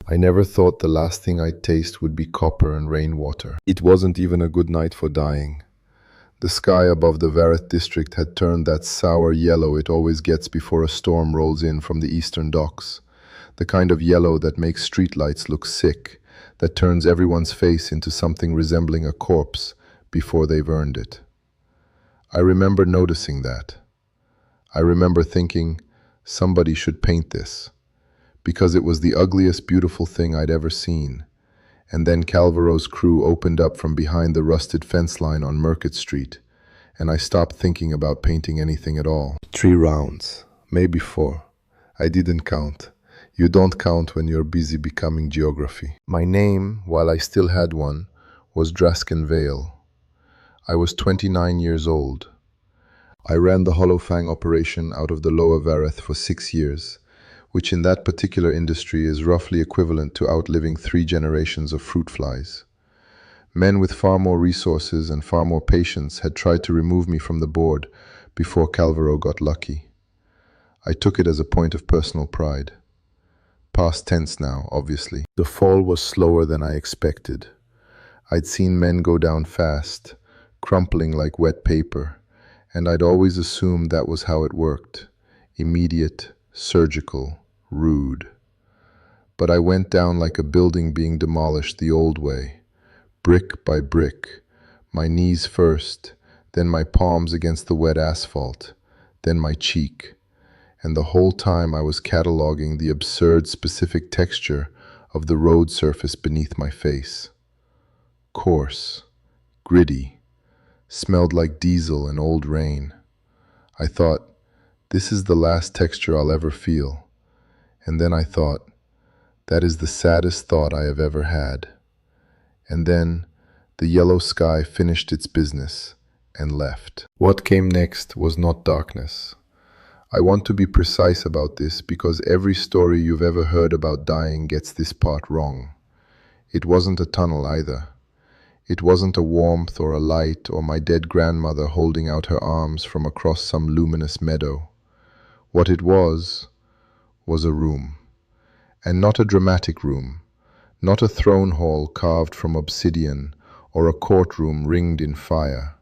I never thought the last thing I'd taste would be copper and rainwater. It wasn't even a good night for dying. The sky above the Vareth district had turned that sour yellow it always gets before a storm rolls in from the eastern docks. The kind of yellow that makes streetlights look sick, that turns everyone's face into something resembling a corpse before they've earned it. I remember noticing that. I remember thinking, somebody should paint this, because it was the ugliest beautiful thing I'd ever seen. And then Calvaro's crew opened up from behind the rusted fence line on Market Street, and I stopped thinking about painting anything at all. 3 rounds, maybe 4. I didn't count. You don't count when you're busy becoming geography. My name, while I still had one, was Draskin Vale. I was 29 years old. I ran the Hollow Fang operation out of the Lower Vareth for 6 years, which in that particular industry is roughly equivalent to outliving 3 generations of fruit flies. Men with far more resources and far more patience had tried to remove me from the board before Calvaro got lucky. I took it as a point of personal pride. Past tense now, obviously. The fall was slower than I expected. I'd seen men go down fast, crumpling like wet paper, and I'd always assumed that was how it worked. Immediate, surgical, rude. But I went down like a building being demolished the old way, brick by brick, my knees first, then my palms against the wet asphalt, then my cheek. And the whole time I was cataloging the absurd specific texture of the road surface beneath my face. Coarse, gritty, smelled like diesel and old rain. I thought, this is the last texture I'll ever feel. And then I thought, that is the saddest thought I have ever had. And then the yellow sky finished its business and left. What came next was not darkness. I want to be precise about this because every story you've ever heard about dying gets this part wrong. It wasn't a tunnel either. It wasn't a warmth or a light or my dead grandmother holding out her arms from across some luminous meadow. What it was a room. And not a dramatic room, not a throne hall carved from obsidian or a courtroom ringed in fire.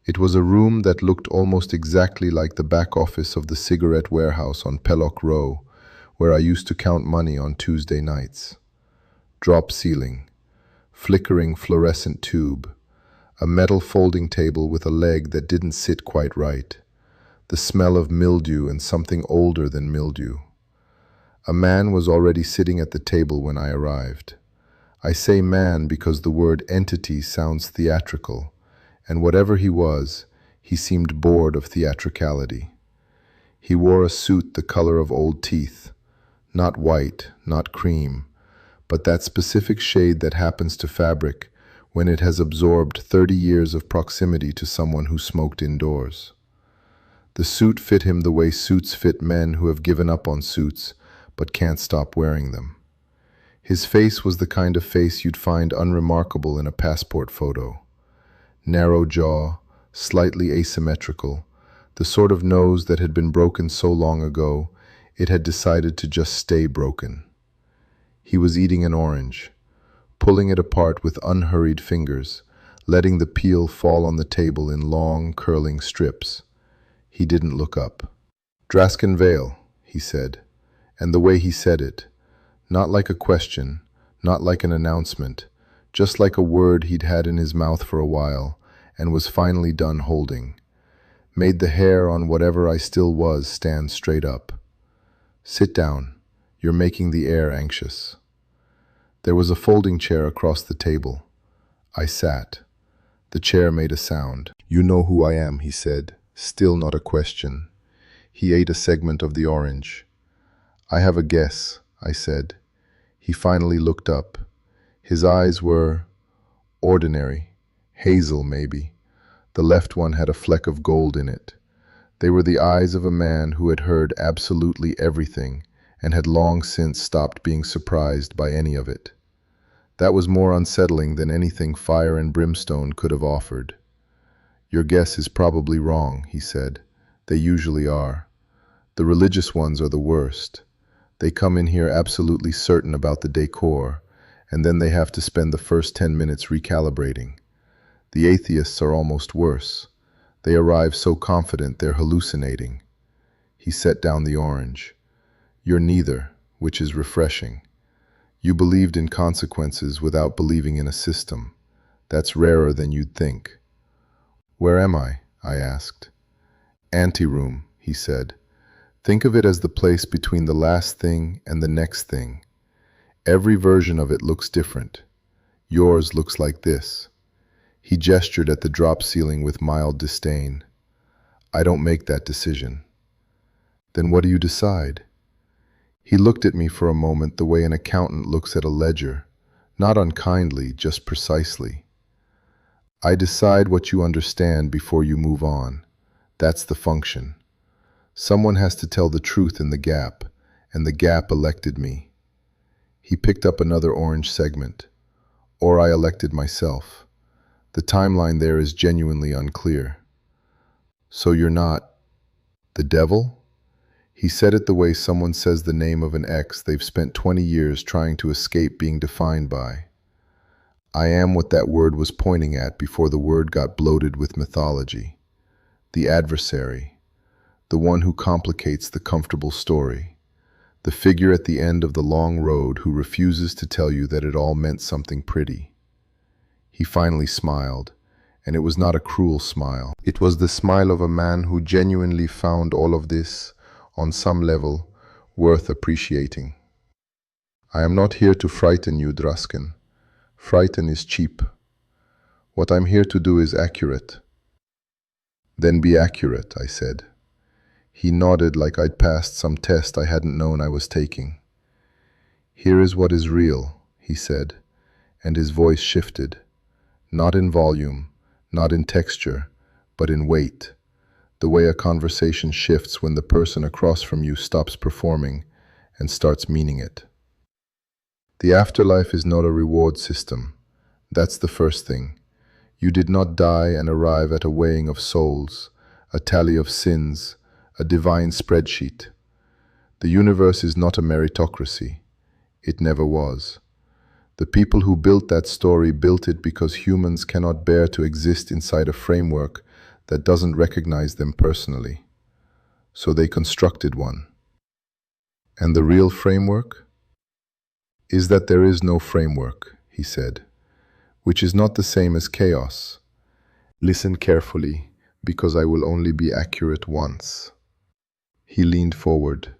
It was a room that looked almost exactly like the back office of the cigarette warehouse on Pellock Row, where I used to count money on Tuesday nights. Drop ceiling, flickering fluorescent tube, a metal folding table with a leg that didn't sit quite right, the smell of mildew and something older than mildew. A man was already sitting at the table when I arrived. I say man because the word entity sounds theatrical, and whatever he was, he seemed bored of theatricality. He wore a suit the color of old teeth, not white, not cream, but that specific shade that happens to fabric when it has absorbed 30 years of proximity to someone who smoked indoors. The suit fit him the way suits fit men who have given up on suits but can't stop wearing them. His face was the kind of face you'd find unremarkable in a passport photo. Narrow jaw, slightly asymmetrical, the sort of nose that had been broken so long ago, it had decided to just stay broken. He was eating an orange, pulling it apart with unhurried fingers, letting the peel fall on the table in long, curling strips. He didn't look up. "Draskin Vale," he said, and the way he said it, not like a question, not like an announcement, just like a word he'd had in his mouth for a while and was finally done holding, made the hair on whatever I still was stand straight up. "Sit down. You're making the air anxious." There was a folding chair across the table. I sat. The chair made a sound. "You know who I am," he said, still not a question. He ate a segment of the orange. "I have a guess," I said. He finally looked up. His eyes were ordinary, hazel maybe. The left one had a fleck of gold in it. They were the eyes of a man who had heard absolutely everything and had long since stopped being surprised by any of it. That was more unsettling than anything fire and brimstone could have offered. "Your guess is probably wrong," he said. "They usually are. The religious ones are the worst. They come in here absolutely certain about the decor, and then they have to spend the first 10 minutes recalibrating. The atheists are almost worse. They arrive so confident they're hallucinating. He set down the orange. You're neither, which is refreshing. You believed in consequences without believing in a system. That's rarer than you'd think. Where am I? I asked. Anteroom, he said. Think of it as the place between the last thing and the next thing. Every version of it looks different. Yours looks like this. He gestured at the drop ceiling with mild disdain. I don't make that decision. Then what do you decide? He looked at me for a moment the way an accountant looks at a ledger, not unkindly, just precisely. I decide what you understand before you move on. That's the function. Someone has to tell the truth in the gap, and the gap elected me. He picked up another orange segment. Or I elected myself. The timeline there is genuinely unclear. So you're not the devil? He said it the way someone says the name of an ex they've spent 20 years trying to escape being defined by. I am what that word was pointing at before the word got bloated with mythology. The adversary. The one who complicates the comfortable story. The figure at the end of the long road who refuses to tell you that it all meant something pretty. He finally smiled, and it was not a cruel smile. It was the smile of a man who genuinely found all of this, on some level, worth appreciating. I am not here to frighten you, Druskin. Frighten is cheap. What I'm here to do is accurate. Then be accurate, I said. He nodded like I'd passed some test I hadn't known I was taking. Here is what is real, he said, and his voice shifted. Not in volume, not in texture, but in weight. The way a conversation shifts when the person across from you stops performing and starts meaning it. The afterlife is not a reward system. That's the first thing. You did not die and arrive at a weighing of souls, a tally of sins, a divine spreadsheet. The universe is not a meritocracy. It never was. The people who built that story built it because humans cannot bear to exist inside a framework that doesn't recognize them personally. So they constructed one. And the real framework is that there is no framework, he said, which is not the same as chaos. Listen carefully, because I will only be accurate once. He leaned forward.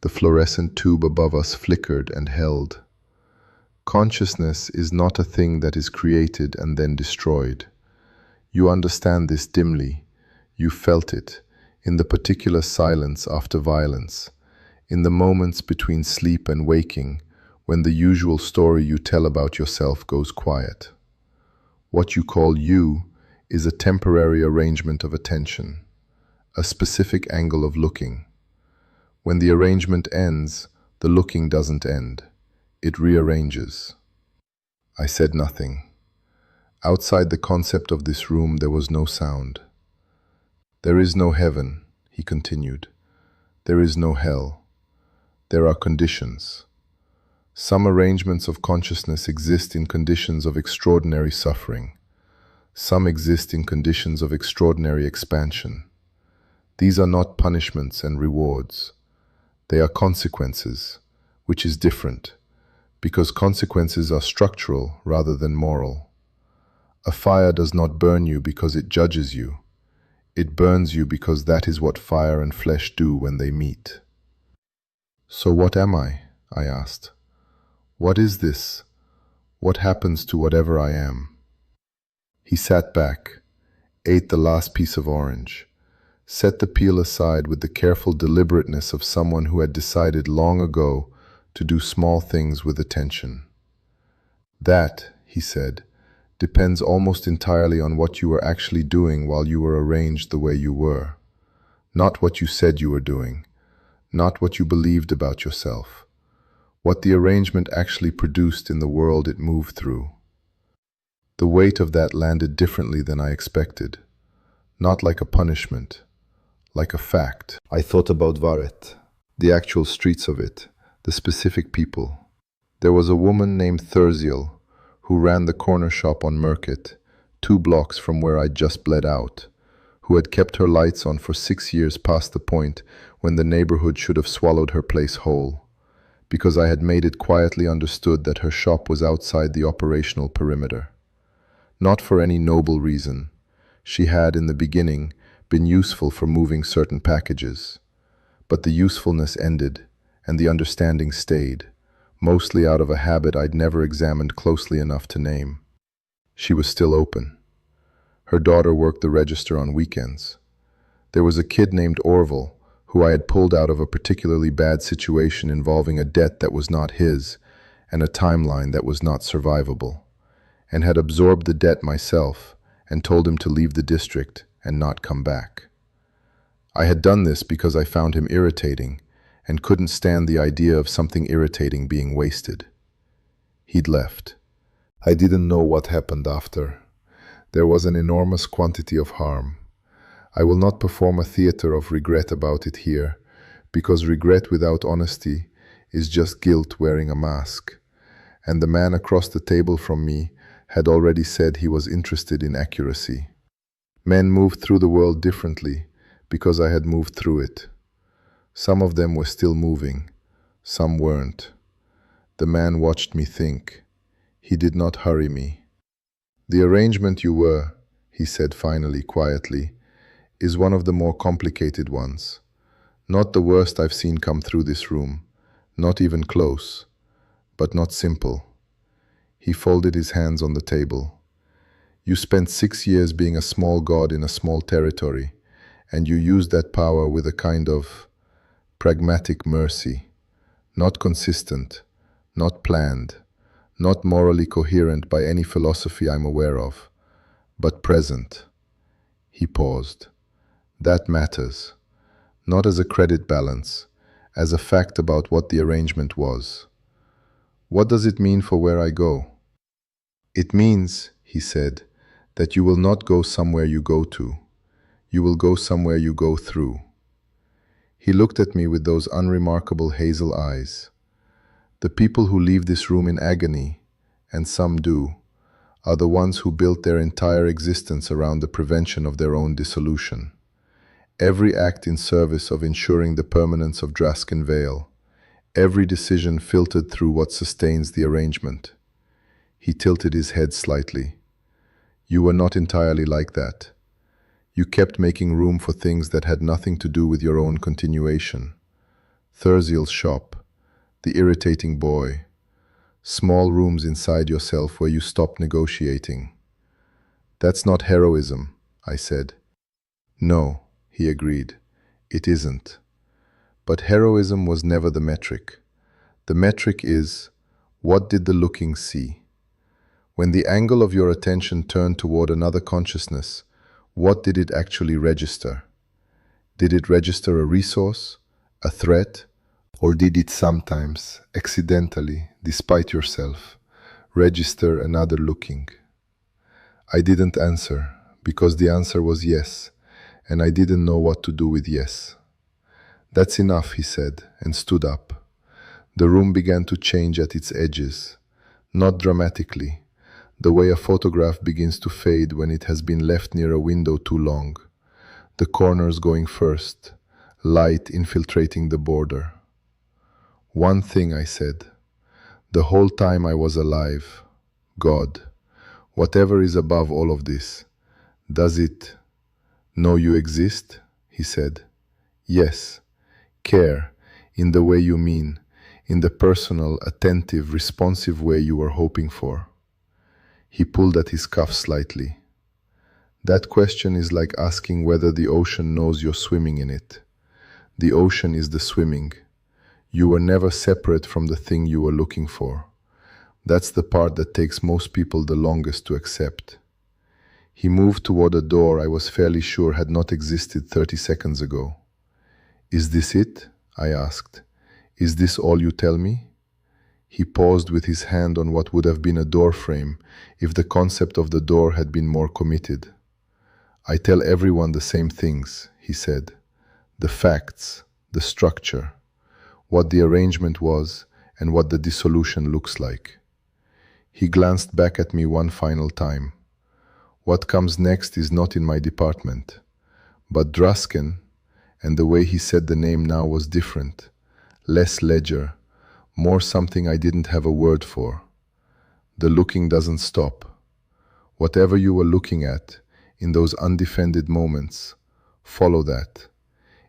The fluorescent tube above us flickered and held. Consciousness is not a thing that is created and then destroyed. You understand this dimly. You felt it, in the particular silence after violence, in the moments between sleep and waking, when the usual story you tell about yourself goes quiet. What you call you is a temporary arrangement of attention, a specific angle of looking. When the arrangement ends, the looking doesn't end. It rearranges. I said nothing. Outside the concept of this room, there was no sound. There is no heaven, he continued. There is no hell. There are conditions. Some arrangements of consciousness exist in conditions of extraordinary suffering. Some exist in conditions of extraordinary expansion. These are not punishments and rewards. They are consequences, which is different, because consequences are structural rather than moral. A fire does not burn you because it judges you. It burns you because that is what fire and flesh do when they meet. So what am I? I asked. What is this? What happens to whatever I am? He sat back, ate the last piece of orange, set the peel aside with the careful deliberateness of someone who had decided long ago to do small things with attention. That, he said, depends almost entirely on what you were actually doing while you were arranged the way you were. Not what you said you were doing, not what you believed about yourself. What the arrangement actually produced in the world it moved through. The weight of that landed differently than I expected, not like a punishment, like a fact. I thought about Varet, the actual streets of it, the specific people. There was a woman named Thurziel who ran the corner shop on Market, 2 blocks from where I'd just bled out, who had kept her lights on for 6 years past the point when the neighborhood should have swallowed her place whole, because I had made it quietly understood that her shop was outside the operational perimeter. Not for any noble reason. She had, in the beginning, been useful for moving certain packages. But the usefulness ended, and the understanding stayed, mostly out of a habit I'd never examined closely enough to name. She was still open. Her daughter worked the register on weekends. There was a kid named Orville, who I had pulled out of a particularly bad situation involving a debt that was not his, and a timeline that was not survivable, and had absorbed the debt myself and told him to leave the district and not come back. I had done this because I found him irritating and couldn't stand the idea of something irritating being wasted. He'd left. I didn't know what happened after. There was an enormous quantity of harm. I will not perform a theater of regret about it here, because regret without honesty is just guilt wearing a mask, and the man across the table from me had already said he was interested in accuracy. Men moved through the world differently because I had moved through it. Some of them were still moving, some weren't. The man watched me think. He did not hurry me. "The arrangement you were," he said finally, quietly, "is one of the more complicated ones. Not the worst I've seen come through this room, not even close, but not simple." He folded his hands on the table. "You spent 6 years being a small god in a small territory, and you used that power with a kind of pragmatic mercy, not consistent, not planned, not morally coherent by any philosophy I'm aware of, but present." He paused. "That matters, not as a credit balance, as a fact about what the arrangement was. What does it mean for where I go?" "It means," he said, "that you will not go somewhere you go to. You will go somewhere you go through." He looked at me with those unremarkable hazel eyes. "The people who leave this room in agony, and some do, are the ones who built their entire existence around the prevention of their own dissolution. Every act in service of ensuring the permanence of Draskin Vale, every decision filtered through what sustains the arrangement." He tilted his head slightly. "You were not entirely like that. You kept making room for things that had nothing to do with your own continuation. Thurziel's shop, the irritating boy, small rooms inside yourself where you stopped negotiating." "That's not heroism," I said. "No," he agreed, "it isn't. But heroism was never the metric. The metric is, what did the looking see? When the angle of your attention turned toward another consciousness, what did it actually register? Did it register a resource, a threat, or did it sometimes, accidentally, despite yourself, register another looking?" I didn't answer, because the answer was yes, and I didn't know what to do with yes. "That's enough," he said, and stood up. The room began to change at its edges, not dramatically, the way a photograph begins to fade when it has been left near a window too long. The corners going first, light infiltrating the border. "One thing," I said. "The whole time I was alive, God, whatever is above all of this, does it know you exist?" He said. "Yes. Care, in the way you mean, in the personal, attentive, responsive way you were hoping for." He pulled at his cuff slightly. "That question is like asking whether the ocean knows you're swimming in it. The ocean is the swimming. You were never separate from the thing you were looking for. That's the part that takes most people the longest to accept." He moved toward a door I was fairly sure had not existed 30 seconds ago. "Is this it?" I asked. "Is this all you tell me?" He paused with his hand on what would have been a door frame if the concept of the door had been more committed. "I tell everyone the same things," he said. "The facts, the structure. what the arrangement was, and what the dissolution looks like. He glanced back at me one final time. What comes next is not in my department. But Draskin, and the way he said the name now was different, less ledger, more something I didn't have a word for. The looking doesn't stop. Whatever you were looking at, in those undefended moments, follow that.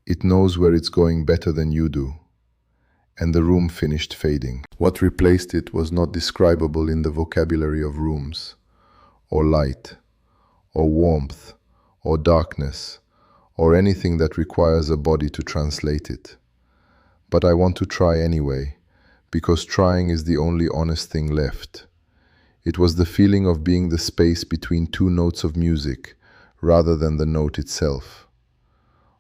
It knows where it's going better than you do. And the room finished fading. What replaced it was not describable in the vocabulary of rooms, or light, or warmth, or darkness, or anything that requires a body to translate it. But I want to try anyway, because trying is the only honest thing left. It was the feeling of being the space between two notes of music, rather than the note itself.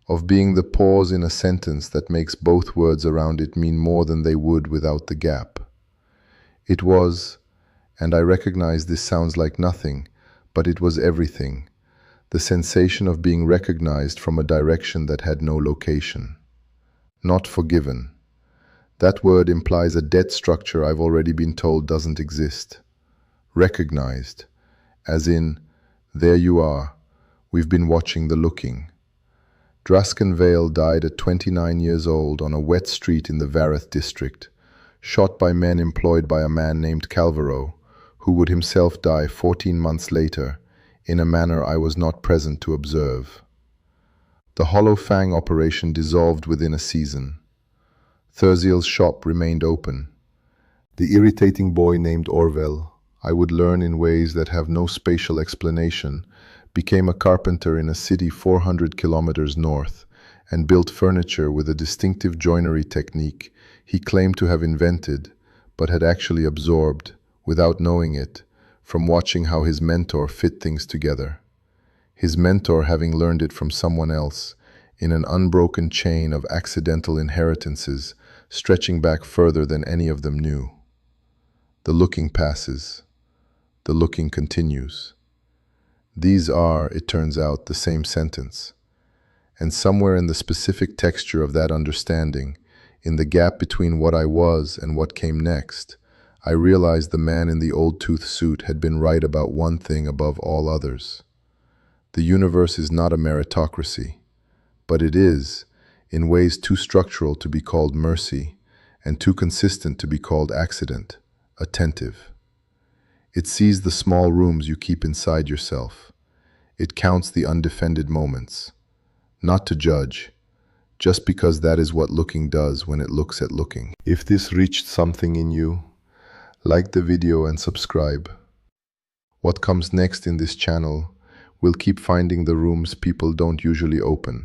Of being the pause in a sentence that makes both words around it mean more than they would without the gap. It was, and I recognize this sounds like nothing, but it was everything. The sensation of being recognized from a direction that had no location. Not forgiven. That word implies a debt structure I've already been told doesn't exist. Recognized, as in, there you are, we've been watching the looking. Draskin Vale died at 29 years old on a wet street in the Vareth district, shot by men employed by a man named Calvaro, who would himself die 14 months later, in a manner I was not present to observe. The Hollow Fang operation dissolved within a season. Thurziel's shop remained open. The irritating boy named Orvel, I would learn in ways that have no spatial explanation, became a carpenter in a city 400 kilometers north, and built furniture with a distinctive joinery technique he claimed to have invented, but had actually absorbed, without knowing it, from watching how his mentor fit things together. His mentor having learned it from someone else, in an unbroken chain of accidental inheritances, stretching back further than any of them knew. The looking passes. The looking continues. These are, it turns out, the same sentence. And somewhere in the specific texture of that understanding, in the gap between what I was and what came next, I realized the man in the old tooth suit had been right about one thing above all others. The universe is not a meritocracy, but it is, in ways too structural to be called mercy, and too consistent to be called accident, attentive. It sees the small rooms you keep inside yourself. It counts the undefended moments. Not to judge, just because that is what looking does when it looks at looking. If this reached something in you, like the video and subscribe. What comes next in this channel will keep finding the rooms people don't usually open.